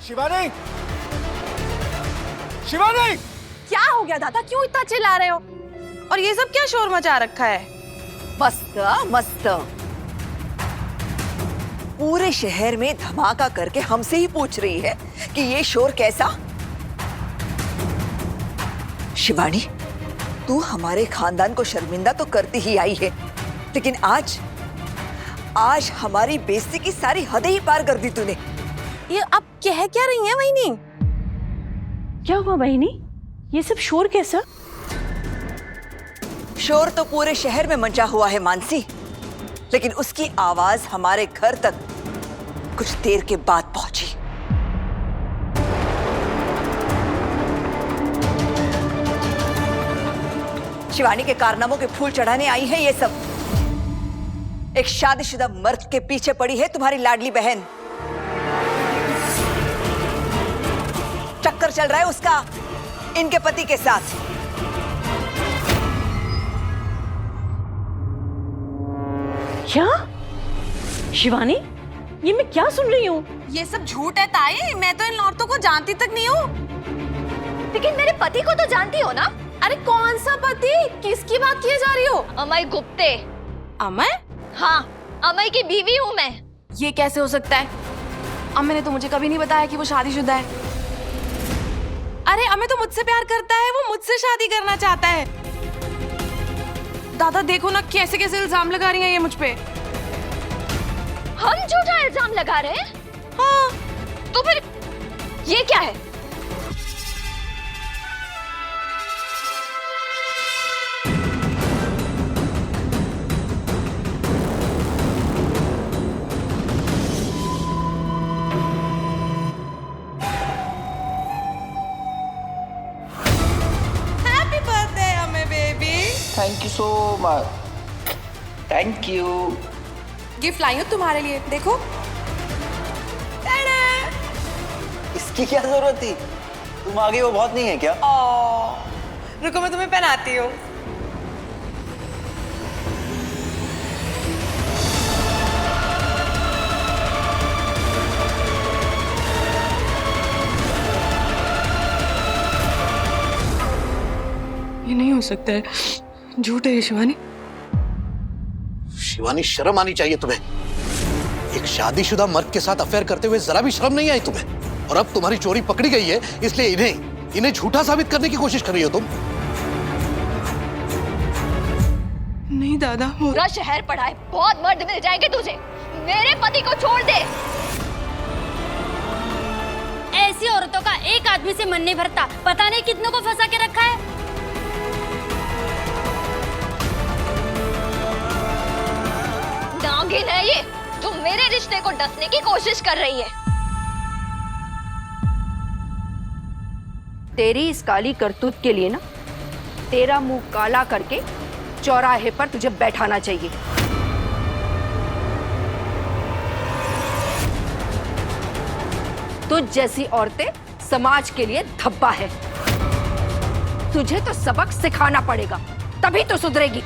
शिवानी! शिवानी! क्या हो गया दादा, क्यों इतना चिल्ला रहे हो? और ये सब क्या शोर मचा रखा है? मस्त मस्त। पूरे शहर में धमाका करके हमसे ही पूछ रही है कि ये शोर कैसा? शिवानी, तू हमारे खानदान को शर्मिंदा तो करती ही आई है, लेकिन आज हमारी बेइज्जती की सारी हदें ही पार कर दी तूने। ये अब कह क्या रही है वहीनी? क्या हुआ बहिनी? ये सब शोर कैसा? शोर तो पूरे शहर में मचा हुआ है मानसी, लेकिन उसकी आवाज हमारे घर तक कुछ देर के बाद पहुंची। शिवानी के कारनामों के फूल चढ़ाने आई है ये सब। एक शादीशुदा मर्द के पीछे पड़ी है तुम्हारी लाडली बहन। चक्कर चल रहा है उसका इनके पति के साथ। क्या? शिवानी, ये मैं क्या सुन रही हूँ? ये सब झूठ है ताई, मैं तो इन औरतों को जानती तक नहीं हूँ। लेकिन मेरे पति को तो जानती हो ना? अरे कौन सा पति? किसकी बात किए जा रही हो? अमय गुप्ते। अमय? हाँ, अमय की बीवी हूँ मैं। ये कैसे हो सकता है? अमय ने तो मुझे कभी नहीं बताया कि वो शादीशुदा है। अरे अमय तो मुझसे प्यार करता है, वो मुझसे शादी करना चाहता है। दादा देखो ना कैसे कैसे इल्जाम लगा रही हैं ये मुझ पे। हम झूठा इल्जाम लगा रहे हैं? हाँ। तो फिर ये क्या है? Happy birthday Amay baby. Thank you so much. Thank you. Gift लाई हूँ तुम्हारे लिए, देखो। इसकी क्या जरूरत थी? तुम आगे वो बहुत नहीं है क्या? रुको मैं तुम्हें पहनाती हूँ। ये नहीं हो सकता है, झूठ है ये शिवानी। शिवानी, शर्म आनी चाहिए तुम्हें। एक शादीशुदा मर्द के साथ अफेयर करते हुए जरा भी शर्म नहीं आई तुम्हें? और अब तुम्हारी चोरी पकड़ी गई है, इसलिए इन्हें झूठा साबित करने की कोशिश कर रही हो तुम। नहीं दादा, पूरा शहर पड़ा है, बहुत मर्द मिल जाएंगे तुझे। मेरे पति को छोड़ दे। ऐसी औरतों का एक आदमी से मन नहीं भरता, पता नहीं कितनों को फंसा के रखा है। नागिन है ये, जो मेरे रिश्ते को डसने की कोशिश कर रही है। तेरी इस काली करतूत के लिए ना तेरा मुंह काला करके चौराहे पर तुझे बैठाना चाहिए। तुझ जैसी औरतें समाज के लिए धब्बा है। तुझे तो सबक सिखाना पड़ेगा, तभी तो सुधरेगी।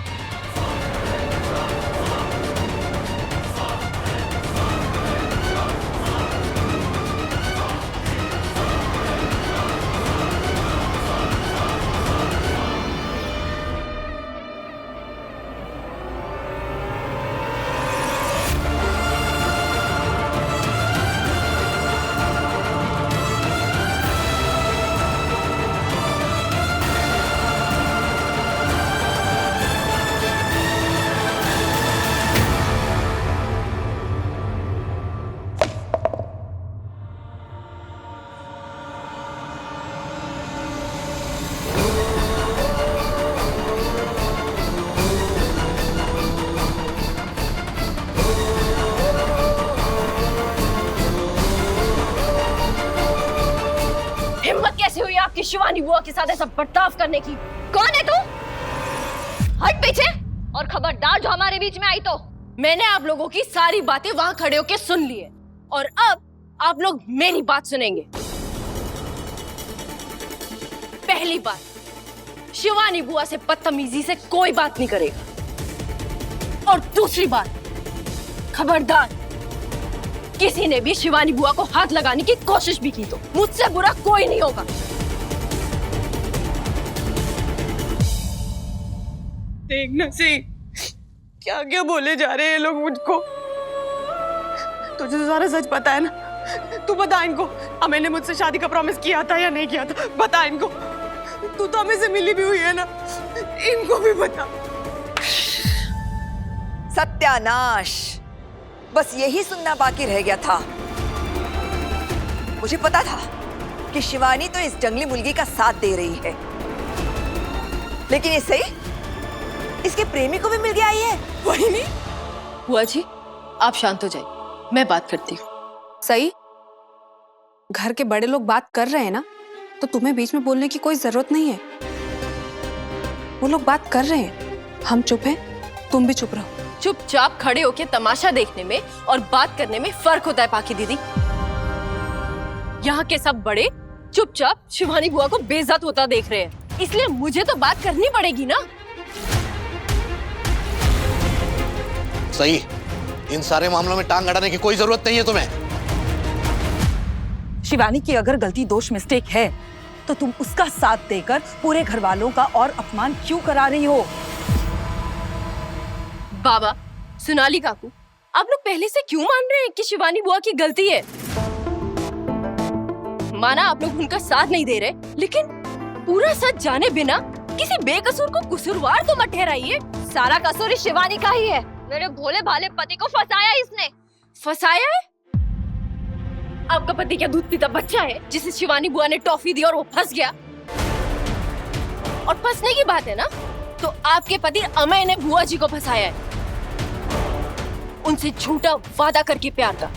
आपकी शिवानी बुआ के साथ ऐसा बर्ताव करने की? कौन है तू? हट पीछे, और खबरदार जो हमारे बीच में आई तो। मैंने आप लोगों की सारी बातें वहां खड़े होके सुन ली है, और अब आप लोग मेरी बात सुनेंगे। पहली बात, शिवानी बुआ से बदतमीजी से कोई बात नहीं करेगा। और दूसरी बात, खबरदार किसी ने भी शिवानी बुआ को हाथ लगाने की कोशिश भी की तो मुझसे बुरा कोई नहीं होगा। देखना सही क्या क्या बोले जा रहे हैं लोग मुझको। तुझे तो सारा सच पता है ना। तू बता इनको, अमय ने मुझसे शादी का प्रॉमिस किया था या नहीं किया था? बता इनको। तू तो अमय से मिली भी हुई है ना, इनको भी बता। सत्यानाश, बस यही सुनना बाकी रह गया था। मुझे पता था कि शिवानी तो इस जंगली मुर्गी का साथ दे रही है, लेकिन ये सही इसके प्रेमी को भी मिल गया ये। वही नहीं। बुआ जी आप शांत हो जाइए, मैं बात करती हूँ। सही, घर के बड़े लोग बात कर रहे हैं ना, तो तुम्हें बीच में बोलने की कोई जरूरत नहीं है। वो लोग बात कर रहे हैं, हम चुप हैं, तुम भी चुप रहो। चुपचाप खड़े होके तमाशा देखने में और बात करने में फर्क होता है पाकी दीदी। यहाँ के सब बड़े चुपचाप शिवानी बुआ को बेइज्जत होता देख रहे हैं, इसलिए मुझे तो बात करनी पड़ेगी ना। सही, इन सारे मामलों में टांग अड़ाने की कोई जरूरत नहीं है तुम्हें। शिवानी की अगर गलती दोष मिस्टेक है तो तुम उसका साथ देकर पूरे घर वालों का और अपमान क्यों करा रही हो? बाबा, सोनाली काकू, आप लोग पहले से क्यों मान रहे हैं कि शिवानी बुआ की गलती है? माना आप लोग उनका साथ नहीं दे रहे, लेकिन पूरा सच जाने बिना किसी बेकसूर को कसूरवार तो मत ठहराइए। सारा कसूर शिवानी का ही है। मेरे भोले भाले पति को फंसाया इसने। फंसाया है? आपका पति क्या दूध पीता बच्चा है जिसे शिवानी बुआ ने टॉफी दी और वो फंस गया? और फंसने की बात है ना, तो आपके पति अमय ने बुआ जी को फंसाया है। उनसे झूठा वादा करके प्यार का,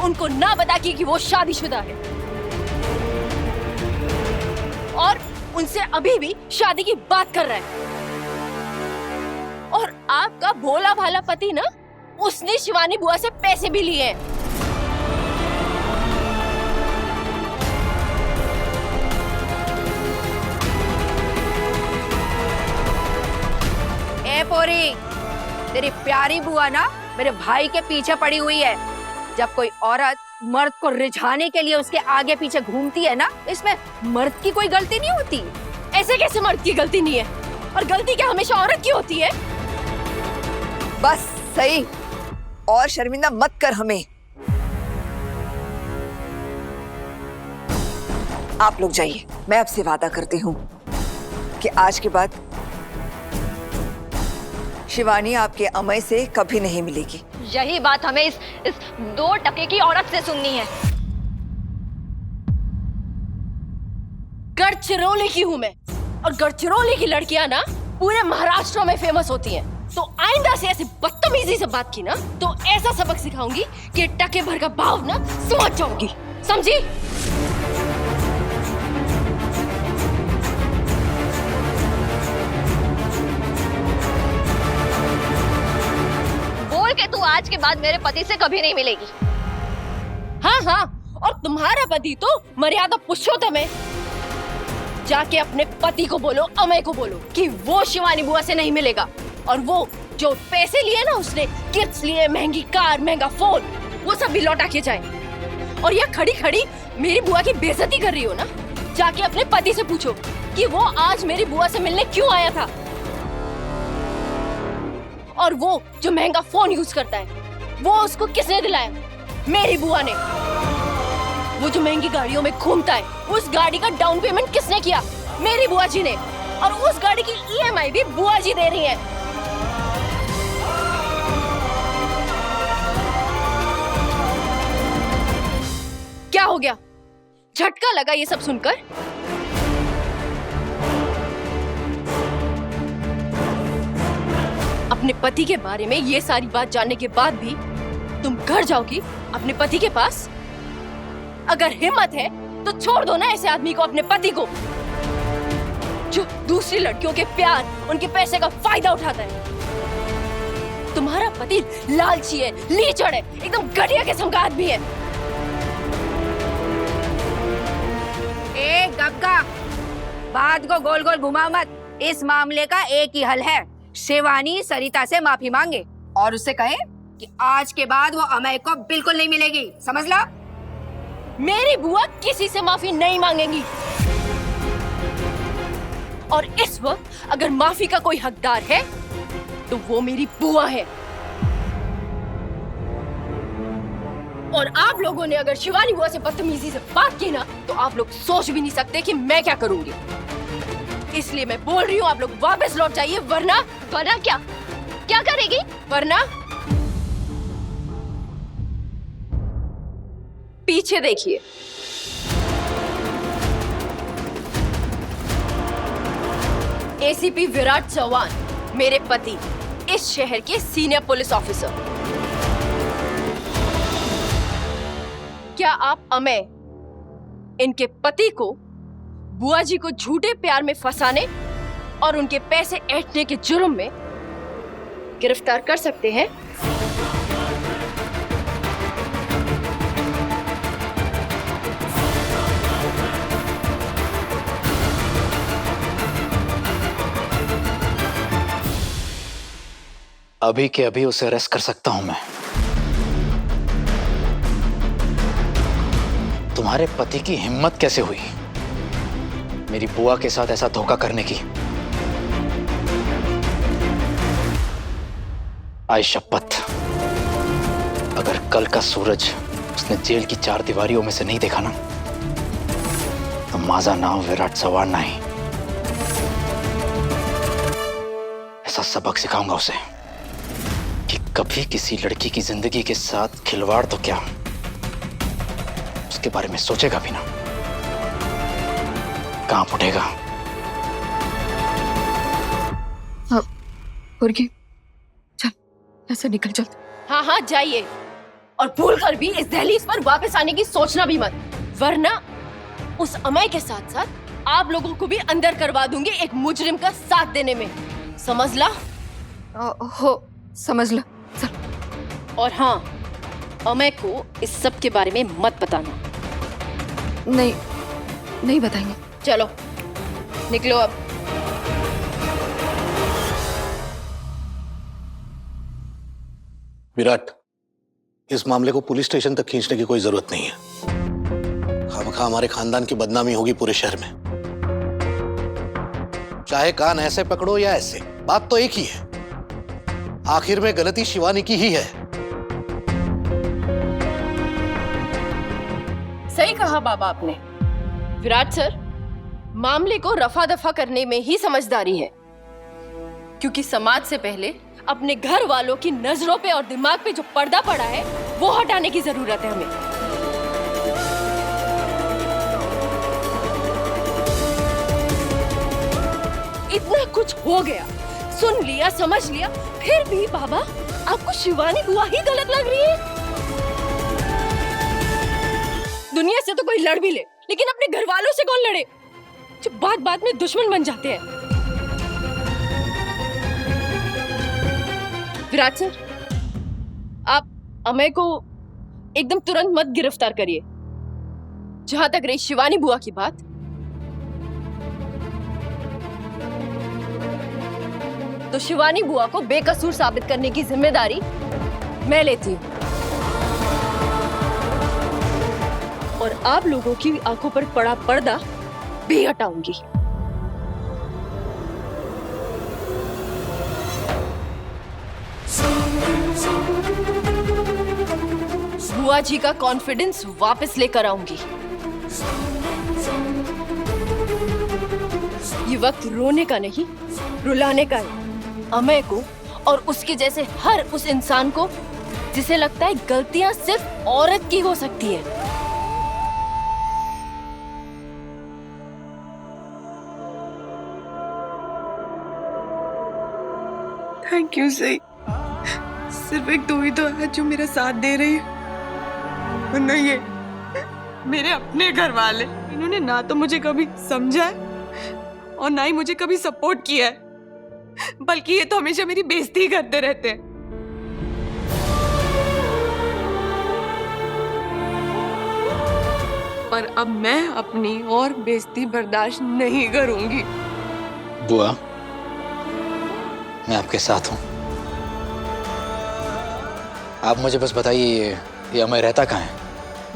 उनको ना बता कि वो शादीशुदा है, और उनसे अभी भी शादी की बात कर रहा है। और आपका भोला भाला पति ना, उसने शिवानी बुआ से पैसे भी लिए हैं। ए पोरी, तेरी प्यारी बुआ ना मेरे भाई के पीछे पड़ी हुई है। जब कोई औरत मर्द को रिझाने के लिए उसके आगे पीछे घूमती है ना, इसमें मर्द की कोई गलती नहीं होती। ऐसे कैसे मर्द की गलती नहीं है? और गलती क्या हमेशा औरत की होती है? बस सही, और शर्मिंदा मत कर हमें। आप लोग जाइए, मैं आपसे वादा करती हूँ कि आज के बाद शिवानी आपके अमय से कभी नहीं मिलेगी। यही बात हमें इस 2 टके की औरत से सुननी है। गढ़चिरौली की हूँ मैं, और गढ़चिरौली की लड़कियां ना पूरे महाराष्ट्र में फेमस होती हैं। तो आइंदा से ऐसे बदतमीजी से बात की ना, तो ऐसा सबक सिखाऊंगी कि टके भर का भाव ना समझ जाओगी, समझी? बोल के तू आज के बाद मेरे पति से कभी नहीं मिलेगी। हाँ हाँ, और तुम्हारा पति तो मर्यादा पुरुषोत्तम है। जाके अपने पति को बोलो, अमय को बोलो कि वो शिवानी बुआ से नहीं मिलेगा, और वो जो पैसे लिए ना उसने, गिफ्ट्स लिए, महंगी कार, महंगा फोन, वो सब भी लौटा के जाए। और ये खड़ी खड़ी मेरी बुआ की बेइज्जती कर रही हो ना, जाके अपने पति से पूछो कि वो आज मेरी बुआ से मिलने क्यों आया था। और वो जो महंगा फोन यूज करता है, वो उसको किसने दिलाया? मेरी बुआ ने। वो जो महंगी गाड़ियों में घूमता है, उस गाड़ी का डाउन पेमेंट किसने किया? मेरी बुआ जी ने। और उस गाड़ी की EMI भी बुआ जी दे रही है। क्या हो गया? झटका लगा ये सब सुनकर? अपने पति के बारे में ये सारी बात जानने के बाद भी तुम घर जाओगी अपने पति के पास? अगर हिम्मत है तो छोड़ दो ना ऐसे आदमी को, अपने पति को, जो दूसरी लड़कियों के प्यार, उनके पैसे का फायदा उठाता है। तुम्हारा पति लालची है, लीचड़ है, एकदम घटिया किस्म का आदमी है। ए गग्गा, बात को गोल गोल घुमा मत। इस मामले का एक ही हल है, शिवानी सरिता से माफी मांगे और उससे कहे कि आज के बाद वो अमय को बिल्कुल नहीं मिलेगी, समझ ला? मेरी बुआ किसी से माफी नहीं मांगेगी। और इस वक्त अगर माफी का कोई हकदार है तो वो मेरी बुआ है। और आप लोगों ने अगर शिवानी बुआ से बदतमीजी से बात की ना तो आप लोग सोच भी नहीं सकते कि मैं क्या करूंगी। इसलिए मैं बोल रही हूँ आप लोग वापस लौट जाइए, वरना क्या क्या करेगी? वरना पीछे देखिए। एसीपी विराट चौहान, मेरे पति, इस शहर के सीनियर पुलिस ऑफिसर। क्या आप अमय, इनके पति को बुआ जी को झूठे प्यार में फंसाने और उनके पैसे ऐंठने के जुर्म में गिरफ्तार कर सकते हैं? अभी के अभी उसे अरेस्ट कर सकता हूं मैं। तुम्हारे पति की हिम्मत कैसे हुई मेरी बुआ के साथ ऐसा धोखा करने की? आई शपथ, अगर कल का सूरज उसने जेल की 4 दीवारियों में से नहीं देखा ना तो माझा नाम विराट चव्हाण नहीं। ऐसा सबक सिखाऊंगा उसे कि कभी किसी लड़की की जिंदगी के साथ खिलवाड़ तो क्या, उसके बारे में सोचेगा भी ना, कहां उठेगा। चल, ऐसे निकल चल। हाँ हाँ जाइए, और भूलकर भी इस दहलीज पर वापस आने की सोचना भी मत, वरना उस अमय के साथ साथ आप लोगों को भी अंदर करवा दूंगी एक मुजरिम का साथ देने में, समझ ला? हो, समझ ला। चल। और हाँ, अमय को इस सब के बारे में मत बताना। नहीं बताएंगे। चलो निकलो अब। विराट, इस मामले को पुलिस स्टेशन तक खींचने की कोई जरूरत नहीं है। खामखा हमारे खानदान की बदनामी होगी पूरे शहर में। चाहे कान ऐसे पकड़ो या ऐसे, बात तो एक ही है। आखिर में गलती शिवानी की ही है। सही कहा बाबा आपने। विराट सर, मामले को रफा दफा करने में ही समझदारी है, क्योंकि समाज से पहले अपने घर वालों की नजरों पे और दिमाग पे जो पर्दा पड़ा है वो हटाने की जरूरत है हमें। इतना कुछ हो गया, सुन लिया, समझ लिया, फिर भी बाबा आपको शिवानी बुआ ही गलत लग रही है? दुनिया से तो कोई लड़ भी ले, लेकिन अपने घर वालों से कौन लड़े जो बात बात में दुश्मन बन जाते हैं। विराट सर, आप अमय को एकदम तुरंत मत गिरफ्तार करिए। जहां तक रही शिवानी बुआ की बात, तो शिवानी बुआ को बेकसूर साबित करने की जिम्मेदारी मैं लेती हूँ, और आप लोगों की आंखों पर पड़ा पर्दा भी हटाऊंगी। बुआ जी का कॉन्फिडेंस वापस लेकर आऊंगी। ये वक्त रोने का नहीं, रुलाने का है। अमय को और उसके जैसे हर उस इंसान को जिसे लगता है गलतियां सिर्फ औरत की हो सकती है। थैंक यू सही, सिर्फ एक तू ही तो है जो मेरा साथ दे रही है, वरना ये मेरे अपने घर वाले, इन्होंने ना तो मुझे कभी समझा है और ना ही मुझे कभी सपोर्ट किया है, बल्कि ये तो हमेशा मेरी बेइज्जती करते रहते हैं। पर अब मैं अपनी और बेइज्जती बर्दाश्त नहीं करूंगी। बुआ, मैं आपके साथ हूं। आप मुझे बस बताइए ये अमय रहता कहाँ है?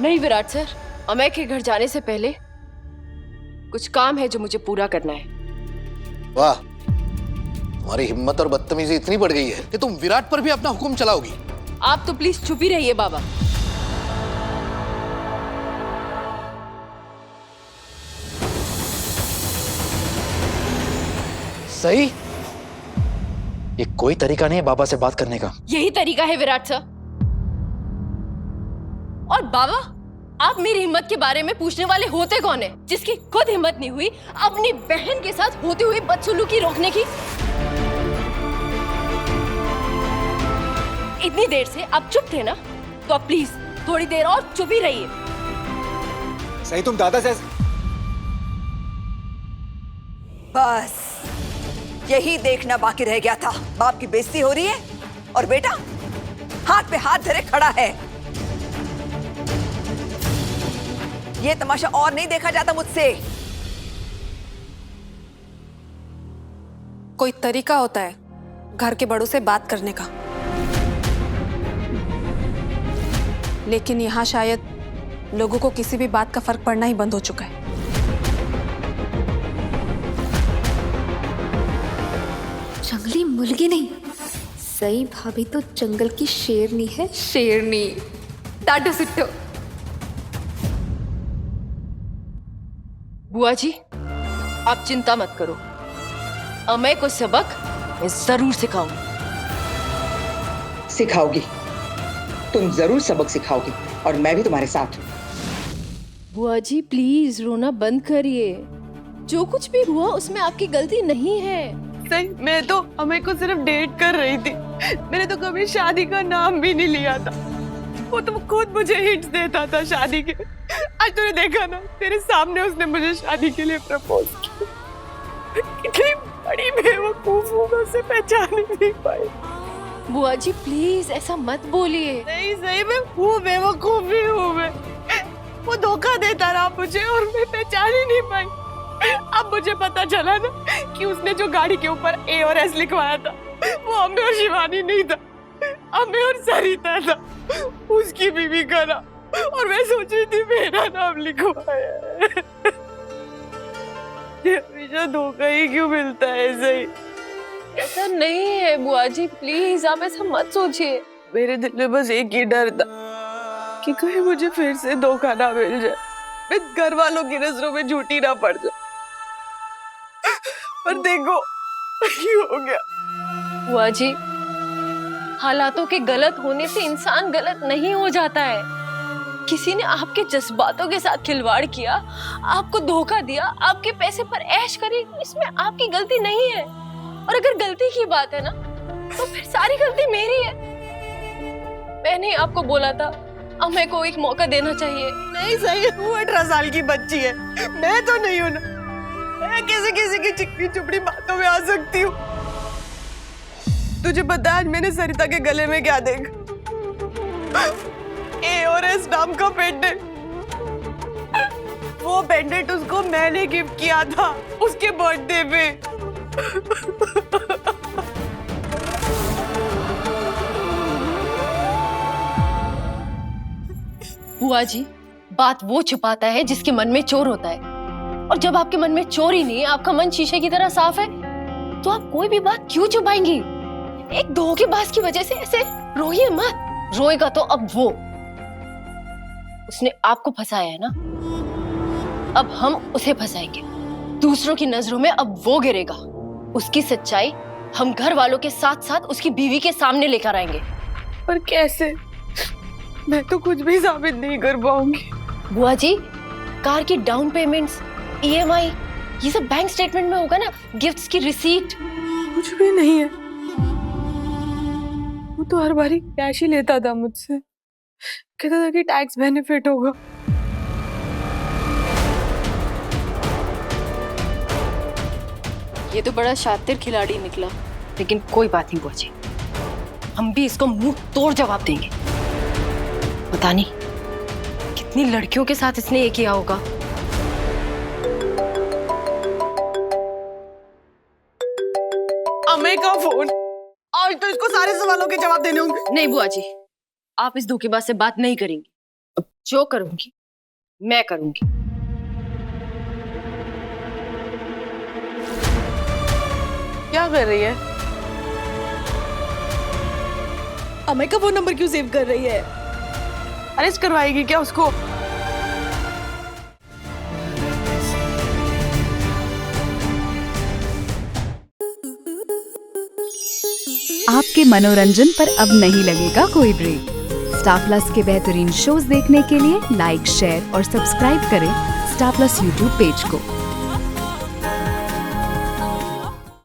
नहीं विराट सर, अमय के घर जाने से पहले कुछ काम है जो मुझे पूरा करना है। वाह, तुम्हारी हिम्मत और बदतमीजी इतनी बढ़ गई है कि तुम विराट पर भी अपना हुक्म चलाओगी। आप तो प्लीज चुप ही रहिए बाबा। सही, ये कोई तरीका नहीं है बाबा से बात करने का। यही तरीका है विराट सर। और बाबा, आप मेरी हिम्मत के बारे में पूछने वाले होते कौन है, जिसकी खुद हिम्मत नहीं हुई अपनी बहन के साथ होती हुई बदसलूकी रोकने की? इतनी देर से आप चुप थे ना, तो आप प्लीज थोड़ी देर और चुप ही रहिए। सही, तुम दादा से बस यही देखना बाकी रह गया था। बाप की बेइज्जती हो रही है और बेटा हाथ पे हाथ धरे खड़ा है। ये तमाशा और नहीं देखा जाता मुझसे। कोई तरीका होता है घर के बड़ों से बात करने का, लेकिन यहाँ शायद लोगों को किसी भी बात का फर्क पड़ना ही बंद हो चुका है। जंगली मुर्गी नहीं, सही भाभी तो जंगल की शेरनी है, शेरनी। टाटो सिट्टो। बुआ जी, आप चिंता मत करो, अमय को सबक मैं जरूर सिखाऊंगी। सिखाओगी, तुम जरूर सबक सिखाओगी और मैं भी तुम्हारे साथ हूँ। बुआ जी प्लीज रोना बंद करिए। जो कुछ भी हुआ उसमें आपकी गलती नहीं है। सही, मैं तो अमय को सिर्फ डेट कर रही थी। मैंने तो कभी शादी का नाम भी नहीं लिया था। वो तो खुद मुझे हिंट्स देता था शादी के। आज तूने देखा ना, तेरे सामने उसने मुझे शादी के लिए प्रपोज किया। कितनी बड़ी बेवकूफ हूँ, मैं उसे पहचान ही नहीं पाई। बुआ जी प्लीज ऐसा मत बोलिए। नहीं सही, मैं हूँ बेवकूफ ही हूँ मैं। वो धोखा देता रहा मुझे और मैं पहचान ही नहीं पाई। अब मुझे पता चला ना कि उसने जो गाड़ी के ऊपर ए और एस लिखवाया था वो अम्मे और शिवानी नहीं था, अम्मे और सरिता था, उसकी बीवी का नाम। और मैं सोच रही थी मेरा नाम लिखवाया है। ये हमेशा धोखा ही क्यों मिलता है? सही, ऐसा नहीं है बुआ जी, प्लीज आप ऐसा मत सोचिए। मेरे दिल में बस एक ही डर था कि कहीं मुझे फिर से धोखा ना मिल जाए, मैं घर वालों की नजरों में झूठी ना पड़ जाए। पर देखो क्यों हो गया। बुआ जी, हालातों के गलत होने से इंसान गलत नहीं हो जाता है। किसी ने आपके जज्बातों के साथ खिलवाड़ किया, आपको धोखा दिया, आपके पैसे पर ऐश करी, इसमें आपकी गलती नहीं है। और अगर गलती की बात है ना, तो फिर सारी गलती मेरी है। मैंने आपको बोला था अमय को एक मौका देना चाहिए। नहीं सही, तू 18 साल की बच्ची है, मैं तो नहीं हूं ना। मैं किसी की चिकनी चुपड़ी बातों में आ सकती हूँ। तुझे पता है आज मैंने सरिता के गले में क्या देखा? ए और एस नाम का पेंडेंट। वो पेंडेंट उसको मैंने गिफ्ट किया था उसके बर्थडे पे। बुआ जी, बात वो छुपाता है जिसके मन में चोर होता है। और जब आपके मन में चोर ही नहीं है, आपका मन शीशे की तरह साफ है, तो आप कोई भी बात क्यों छुपाएंगी? एक धोखेबाज की वजह से ऐसे रोइए मत। रोएगा तो अब वो, उसने आपको फंसाया है ना, अब हम उसे फंसाएंगे। दूसरों की नजरों में अब वो गिरेगा। उसकी सच्चाई हम घर वालों के साथ साथ उसकी बीवी के सामने लेकर आएंगे। पर कैसे? मैं तो कुछ भी साबित नहीं कर पाऊंगी। बुआ जी, कार की डाउन पेमेंट्स, EMI, ये सब बैंक स्टेटमेंट में होगा ना, गिफ्ट्स की रिसीट। कुछ भी नहीं है। वो तो हर बारी कैश ही लेता था मुझसे, कहता था कि टैक्स बेनिफिट होगा। ये तो बड़ा शातिर खिलाड़ी निकला, लेकिन कोई बात नहीं बुआ जी, हम भी इसको मुंह तोड़ जवाब देंगे। पता नहीं कितनी लड़कियों के साथ इसने ये किया होगा। अमय का फोन, आज तो इसको सारे सवालों के जवाब देने होंगे। नहीं बुआ जी, आप इस धोखेबाज से बात नहीं करेंगी। अब जो करूंगी मैं करूंगी। क्या कर रही है? अमय का फोन नंबर क्यों सेव कर रही है? अरेस्ट करवाएगी क्या उसको? आपके मनोरंजन पर अब नहीं लगेगा कोई ब्रेक। स्टार प्लस के बेहतरीन शोज देखने के लिए लाइक, शेयर और सब्सक्राइब करें स्टार प्लस यूट्यूब पेज को।